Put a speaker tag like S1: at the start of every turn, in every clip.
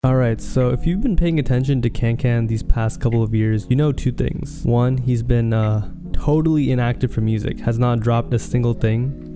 S1: Alright, so if you've been paying attention to Kankan these past couple of years, you know two things. One, he's been totally inactive for music, has not dropped a single thing.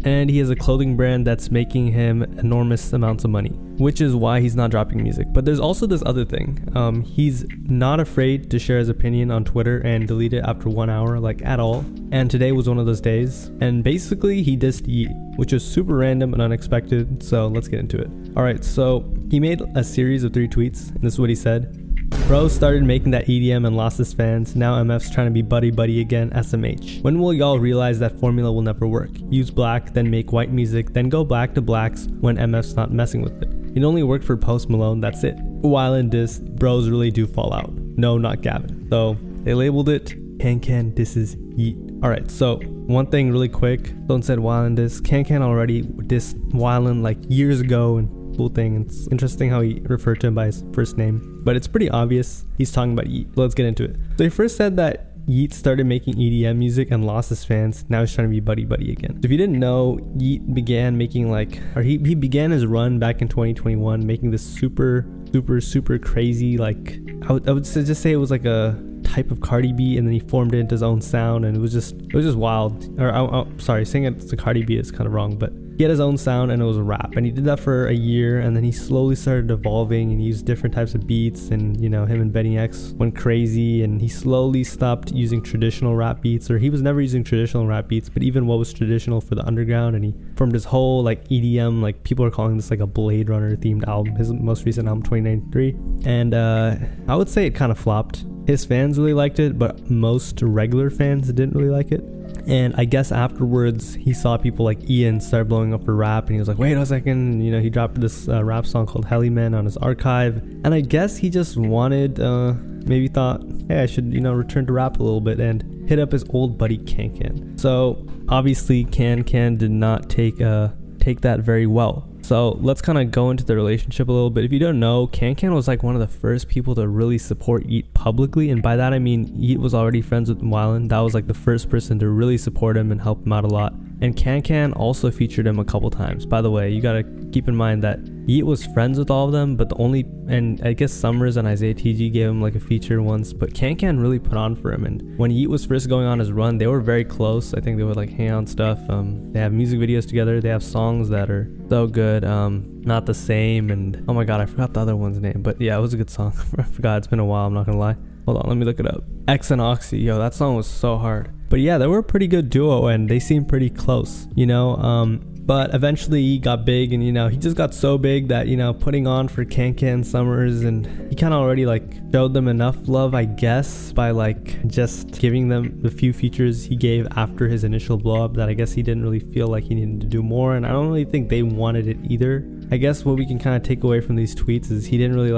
S1: And he has a clothing brand that's making him enormous amounts of money, which is why he's not dropping music. But there's also this other thing. He's not afraid to share his opinion on Twitter and delete it after 1 hour, like at all. And today was one of those days. And basically he dissed Yeat, which was super random and unexpected. So let's get into it. Alright, so he made a series of 3 tweets, and this is what he said. Bro started making that EDM and lost his fans. Now MF's trying to be buddy again, SMH. When will y'all realize that formula will never work? Use black, then make white music, then go back to blacks when MF's not messing with it. It only worked for Post Malone, that's it. While in diss, bros really do fall out. No, not Gavin. So they labeled it Kankan disses Yeat. Alright, so one thing really quick. Don't said Wylan diss. Kankan already dissed Wylan like years ago, and cool thing. It's interesting how he referred to him by his first name, but it's pretty obvious he's talking about Yeat. Let's get into it. So he first said that Yeat started making EDM music and lost his fans. Now he's trying to be buddy again. So if you didn't know, Yeat began making he began his run back in 2021 making this super crazy, like I would just say it was like a type of Cardi B, and then he formed it into his own sound, and it was just wild. Or sorry, saying it's a Cardi B is kind of wrong, but he had his own sound and it was a rap, and he did that for a year, and then he slowly started evolving and he used different types of beats, and him and Benny X went crazy, and he slowly stopped using traditional rap beats, or he was never using traditional rap beats, but even what was traditional for the underground, and he formed his whole like EDM, like people are calling this like a Blade Runner themed album, his most recent album 2093, and I would say it kind of flopped. His fans really liked it, but most regular fans didn't really like it. And I guess afterwards he saw people like Ian start blowing up for rap, and he was like, wait a second, he dropped this rap song called Hellyman on his archive, and I guess he just wanted maybe thought, hey, I should return to rap a little bit, and hit up his old buddy Kankan. So obviously Kankan did not take that very well. So let's kind of go into the relationship a little bit. If you don't know, Kankan was like one of the first people to really support Yeat publicly, and by that I mean Yeat was already friends with Wylan. That was like the first person to really support him and help him out a lot. And Kankan also featured him a couple times. By the way, you gotta keep in mind that Yeat was friends with all of them, but and I guess Summers and Isaiah TG gave him like a feature once, but Kankan really put on for him. And when Yeat was first going on his run, they were very close. I think they would like hang out and stuff. They have music videos together. They have songs that are so good. Not the Same, and oh my god, I forgot the other one's name, but yeah, it was a good song. I forgot, it's been a while, I'm not gonna lie. Hold on, let me look it up. X and Oxy, yo, that song was so hard. But yeah, they were a pretty good duo, and they seemed pretty close, but eventually he got big, and he just got so big that putting on for Kankan, Summers, and he kind of already like showed them enough love, I guess, by like just giving them the few features he gave after his initial blow up, that I guess he didn't really feel like he needed to do more, and I don't really think they wanted it either. I guess what we can kind of take away from these tweets is he didn't really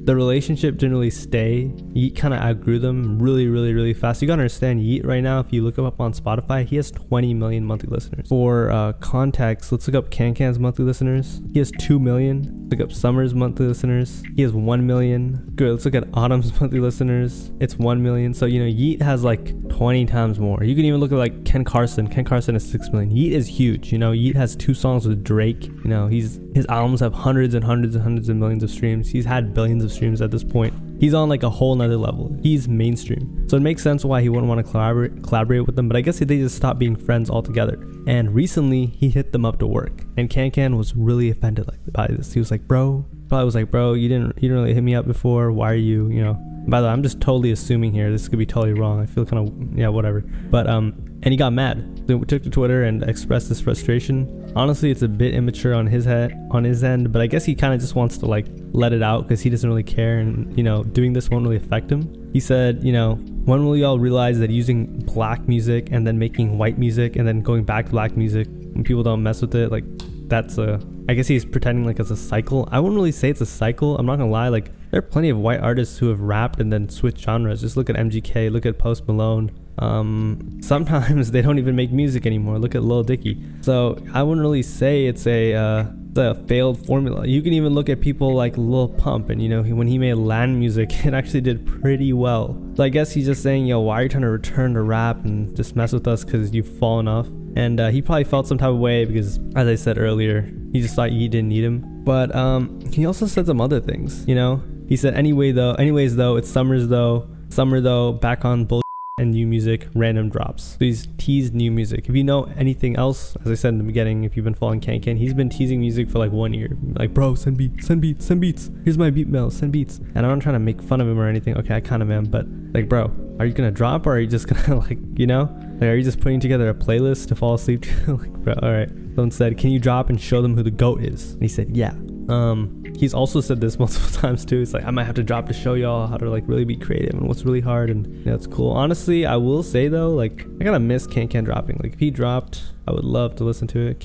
S1: the relationship didn't really stay. Yeat kind of outgrew them really fast. You gotta understand, Yeat right now, if you look him up on Spotify, he has 20 million monthly listeners. For context, let's look up Kankan's monthly listeners. He has 2 million. Look up Summer's monthly listeners. He has 1 million. Good, let's look at Autumn's monthly listeners. It's 1 million. So Yeat has like 20 times more. You can even look at like Ken Carson. Ken Carson is 6 million. Yeat is huge. Yeat has 2 songs with Drake. His albums have hundreds and hundreds of millions of streams. He's had billions of streams at this point. He's on like a whole nother level. He's mainstream. So it makes sense why he wouldn't want to collaborate with them, but I guess they just stopped being friends altogether. And recently he hit them up to work, and Kankan was really offended by this. He was like, bro, you didn't really hit me up before. Why are you, by the way, I'm just totally assuming here. This could be totally wrong. I feel kind of, whatever. But, and he got mad. So we took to Twitter and expressed this frustration. Honestly, it's a bit immature on his end, but I guess he kind of just wants to like let it out because he doesn't really care, and doing this won't really affect him. He said, when will y'all realize that using black music and then making white music and then going back to black music when people don't mess with it, like that's I guess he's pretending like it's a cycle. I wouldn't really say it's a cycle. I'm not gonna lie, like there are plenty of white artists who have rapped and then switched genres. Just look at MGK, look at Post Malone. Sometimes they don't even make music anymore. Look at Lil Dicky. So I wouldn't really say it's a failed formula. You can even look at people like Lil Pump, and when he made Latin music, it actually did pretty well. So I guess he's just saying, why are you trying to return to rap and just mess with us because you've fallen off? And he probably felt some type of way because, as I said earlier, He just thought Yeat didn't need him. But he also said some other things, you know. He said, anyways though, it's summer though, back on bullshit and new music, random drops. So he's teased new music. If you know anything else, as I said in the beginning, if you've been following Kankan, he's been teasing music for like 1 year. Like, bro, send beats. Here's my beat mail, send beats. And I'm not trying to make fun of him or anything. Okay, I kind of am, but like, bro, are you gonna drop, or are you just gonna like, you know, like, are you just putting together a playlist to fall asleep to? Like, bro, all right. Someone said, can you drop and show them who the GOAT is? And he said, yeah. He's also said this multiple times too. It's like, I might have to drop to show y'all how to like really be creative and what's really hard, and you know, it's cool. Honestly, I will say though, like, I gotta miss Kankan dropping. Like, if he dropped, I would love to listen to it.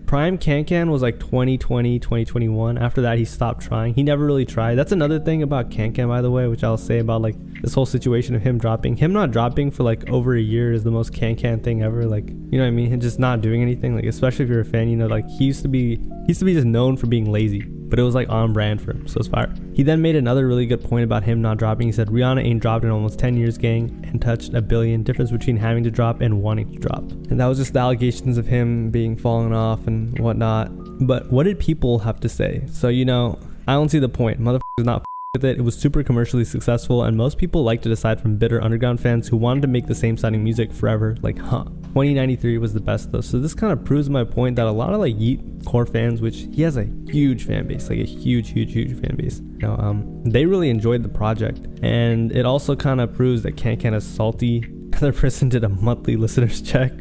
S1: Prime Kankan was like 2020, 2021. After that, he stopped trying. He never really tried. That's another thing about Kankan, by the way, which I'll say about like this whole situation of him not dropping for like over a year is the most Kankan thing ever. Like, you know what I mean? Him just not doing anything. Like, especially if you're a fan, you know, like he used to be just known for being lazy, but it was like on brand for him, so it's fire. He then made another really good point about him not dropping. He said, Rihanna ain't dropped in almost 10 years, gang, and touched 1 billion. Difference between having to drop and wanting to drop. And that was just the allegations of him being fallen off and whatnot. But what did people have to say? So, you know, I don't see the point. Motherfuckers not with it. It was super commercially successful, and most people liked it aside from bitter underground fans who wanted to make the same sounding music forever. Like, 2093 was the best though. So this kind of proves my point that a lot of like Yeat core fans, which he has a huge fan base, like a huge fan base, you know, they really enjoyed the project. And it also kind of proves that Kankan is salty. Another person did a monthly listeners check.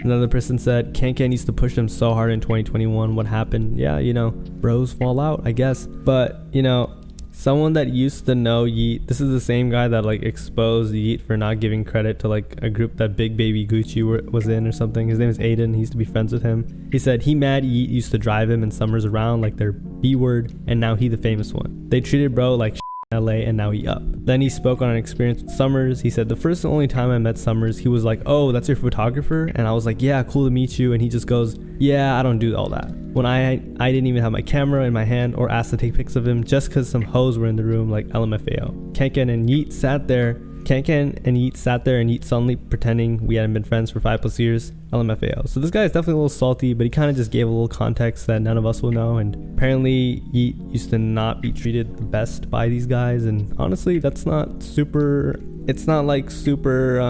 S1: Another person said Kankan used to push him so hard in 2021. What happened? Yeah, you know, bros fall out, I guess. But, you know, someone that used to know Yeat, this is the same guy that like exposed Yeat for not giving credit to like a group that Big Baby Gucci was in or something. His name is Aiden. He used to be friends with him. He said he mad Yeat used to drive him and Summers around like their B-word, and now he the famous one. They treated bro like LA, and now he up. Then he spoke on an experience with Summers. He said, the first and only time I met Summers, he was like, oh, that's your photographer? And I was like, yeah, cool to meet you. And he just goes, yeah, I don't do all that. When I didn't even have my camera in my hand or asked to take pics of him just because some hoes were in the room, like LMFAO. Kankan and Yeat sat there and Yeat suddenly pretending we hadn't been friends for 5+ years. LMFAO. So this guy is definitely a little salty, but he kind of just gave a little context that none of us will know. And apparently Yeat used to not be treated the best by these guys, and honestly it's not like super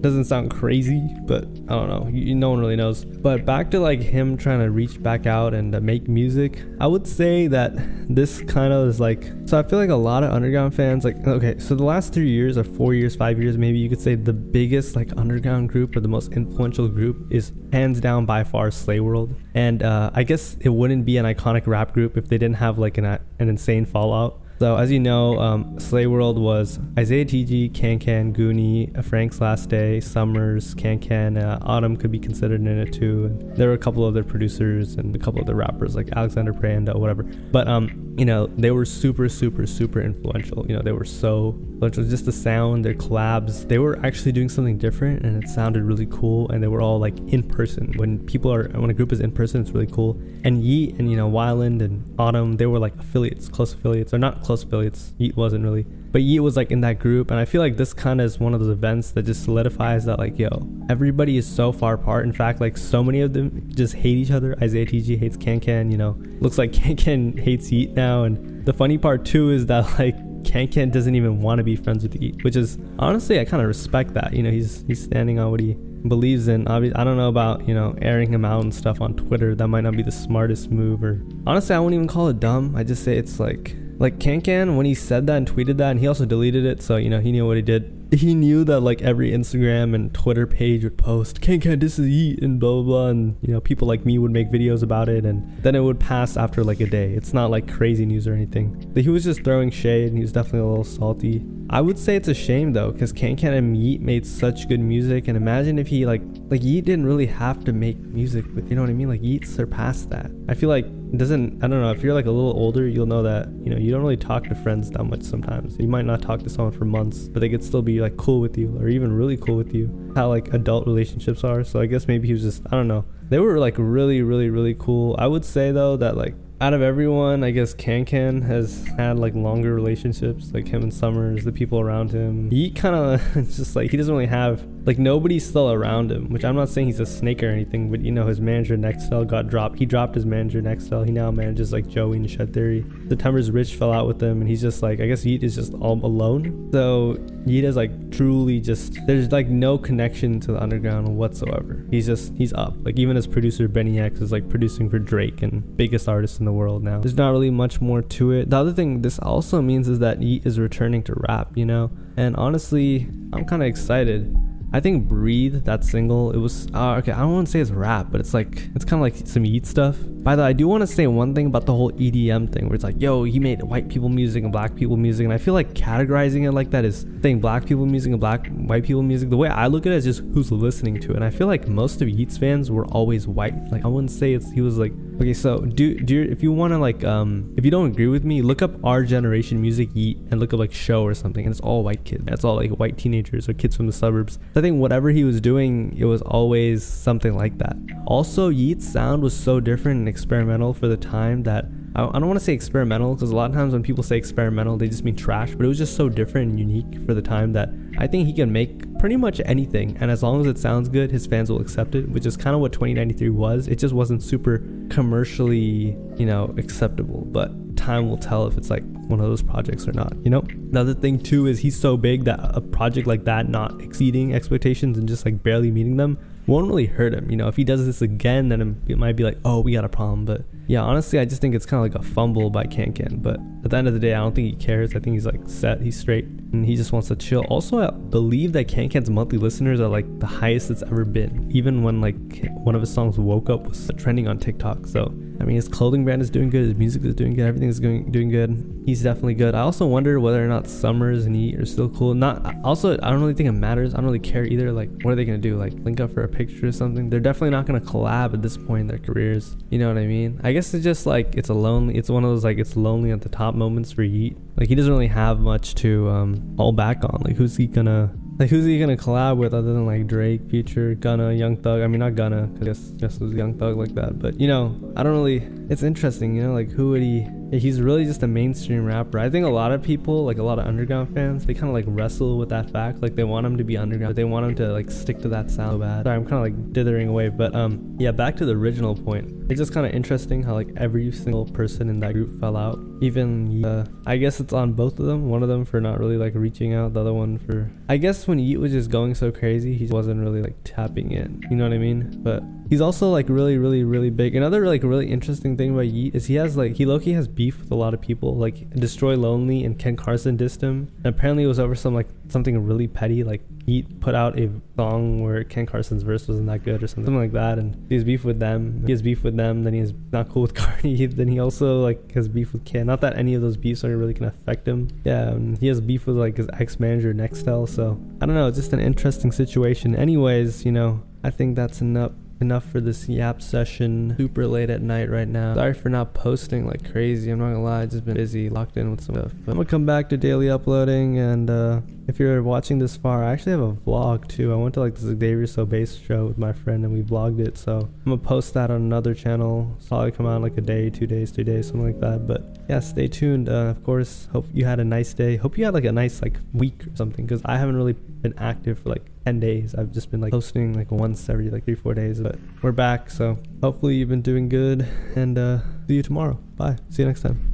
S1: doesn't sound crazy, but I don't know, no one really knows. But back to like him trying to reach back out and make music, I would say that this kind of is like, so I feel like a lot of underground fans, like, okay, so the last 3 years or 4 years, 5 years maybe, you could say the biggest like underground group or the most influential group is hands down by far Slay World. And I guess it wouldn't be an iconic rap group if they didn't have like an insane fallout. So as you know, Slay World was Isaiah TG, Kankan, Goonie, Frank's Last Day, Summers, Kankan, Autumn could be considered in it too. And there were a couple other producers and a couple other rappers like Alexander Pranda, whatever. But you know, they were super influential. You know, they were so influential. Just the sound, their collabs, they were actually doing something different, and it sounded really cool. And they were all like in person. When a group is in person, it's really cool. And Yeat and, you know, Wyland and Autumn, they were like close affiliates, or not close affiliates. Yeat wasn't really, but Yeat was like in that group. And I feel like this kind of is one of those events that just solidifies that like, yo, everybody is so far apart. In fact, like so many of them just hate each other. Isaiah TG hates Kankan, you know, looks like Kankan hates Yeat now. And the funny part too is that like Kankan doesn't even want to be friends with Yeat, which is honestly, I kind of respect that. You know, he's standing on what he believes in. Obviously, I don't know about, you know, airing him out and stuff on Twitter. That might not be the smartest move, or honestly, I wouldn't even call it dumb. I just say it's like Kankan, when he said that and tweeted that, and he also deleted it, so, you know, he knew what he did. He knew that like every Instagram and Twitter page would post Kankan this is Yeat and blah blah blah, and you know, people like me would make videos about it, and then it would pass after like a day. It's not like crazy news or anything. But he was just throwing shade, and he was definitely a little salty. I would say it's a shame though, because Kankan and Yeat made such good music, and imagine if he like Yeat didn't really have to make music with, you know what I mean, like Yeat surpassed that. I feel like it doesn't, I don't know, if you're like a little older, you'll know that, you know, you don't really talk to friends that much sometimes. You might not talk to someone for months, but they could still be like cool with you, or even really cool with you, how like adult relationships are. So I guess maybe he was just, I don't know, they were like really cool. I would say though that like out of everyone, I guess Kankan has had like longer relationships, like him and Summers, the people around him. He kind of, it's just like, he doesn't really have, like nobody's still around him, which I'm not saying he's a snake or anything, but you know, his manager Nextel got dropped. He dropped his manager Nextel. He now manages like Joey and Shed Theory. September's Rich fell out with him, and he's just like, I guess Yeat is just all alone. So Yeat is like truly just, there's like no connection to the underground whatsoever. He's up. Like even his producer Benny X is like producing for Drake and biggest artist in the world now. There's not really much more to it. The other thing this also means is that Yeat is returning to rap, you know? And honestly, I'm kind of excited. I think Breathe, that single, it was okay, I don't want to say it's rap, but it's like, it's kind of like some Yeat stuff. By the way, I do want to say one thing about the whole EDM thing, where it's like, yo, he made white people music and black people music, and I feel like categorizing it like that is saying black people music and white people music. The way I look at it is just who's listening to it, and I feel like most of Yeat's fans were always white. Like I wouldn't say he was like, okay, so if you want to like, if you don't agree with me, look up Our Generation Music Yeat and look up like Show or something, and it's all white kids. It's all like white teenagers or kids from the suburbs. I think whatever he was doing, it was always something like that. Also, Yeat's sound was so different and experimental for the time that I don't want to say experimental, because a lot of times when people say experimental, they just mean trash, but it was just so different and unique for the time that I think he can make pretty much anything, and as long as it sounds good, his fans will accept it, which is kind of what 2093 was. It just wasn't super commercially, you know, acceptable, but time will tell if it's like one of those projects or not, you know? Another thing too is he's so big that a project like that not exceeding expectations and just like barely meeting them won't really hurt him. You know, if he does this again, then it might be like, oh, we got a problem. But yeah, honestly, I just think it's kind of like a fumble by Kankan. But at the end of the day, I don't think he cares. I think he's like set, he's straight, and he just wants to chill. Also, I believe that Kankan's monthly listeners are like the highest it's ever been, even when like one of his songs, Woke Up, was trending on TikTok. So I mean, his clothing brand is doing good, his music is doing good, everything is doing good. He's definitely good. I also wonder whether or not Summers and Yeat are still cool. I don't really think it matters. I don't really care either. Like, what are they gonna do? Like, link up for a picture or something? They're definitely not gonna collab at this point in their careers. You know what I mean? I guess it's just like, it's one of those like, it's lonely at the top moments for Yeat. Like, he doesn't really have much to fall back on. Like, who's he gonna collab with other than like Drake, Future, Gunna, Young Thug? I mean, not Gunna, because I guess it was Young Thug like that. But, you know, it's interesting, you know, like who would he's really just a mainstream rapper. I think a lot of people, like a lot of underground fans, they kind of like wrestle with that fact. Like, they want him to be underground, but they want him to like stick to that sound so bad. Sorry, I'm kind of like dithering away, but yeah, back to the original point. It's just kind of interesting how like every single person in that group fell out. Even I guess it's on both of them. One of them for not really like reaching out, the other one for, I guess when Yeat was just going so crazy, he wasn't really like tapping in, you know what I mean? But he's also like really, really, really big. Another like really interesting thing about Yeat is he low-key has beef with a lot of people. Like Destroy Lonely and Ken Carson dissed him, and apparently it was over something really petty. Like Yeat put out a song where Ken Carson's verse wasn't that good or something like that, and he has beef with them. Then he is not cool with Cardi. Then he also like has beef with Ken. Not that any of those beefs are really gonna affect him. Yeah, and he has beef with like his ex-manager Nextel. So I don't know, it's just an interesting situation. Anyways, you know, I think that's enough for this Yap session. Super late at night right now. Sorry for not posting like crazy. I'm not gonna lie, I've just been busy, locked in with some stuff. But I'm gonna come back to daily uploading, and if you're watching this far, I actually have a vlog too. I went to like the Xavier So Bass show with my friend and we vlogged it, so I'm gonna post that on another channel. It's probably come out in like a day, 2 days, 3 days, something like that. But yeah, stay tuned. Of course, hope you had a nice day. Hope you had like a nice like week or something, because I haven't really been active for like 10 days. I've just been like posting like once every like 3-4 days, but we're back, so hopefully you've been doing good, and see you tomorrow. Bye, see you next time.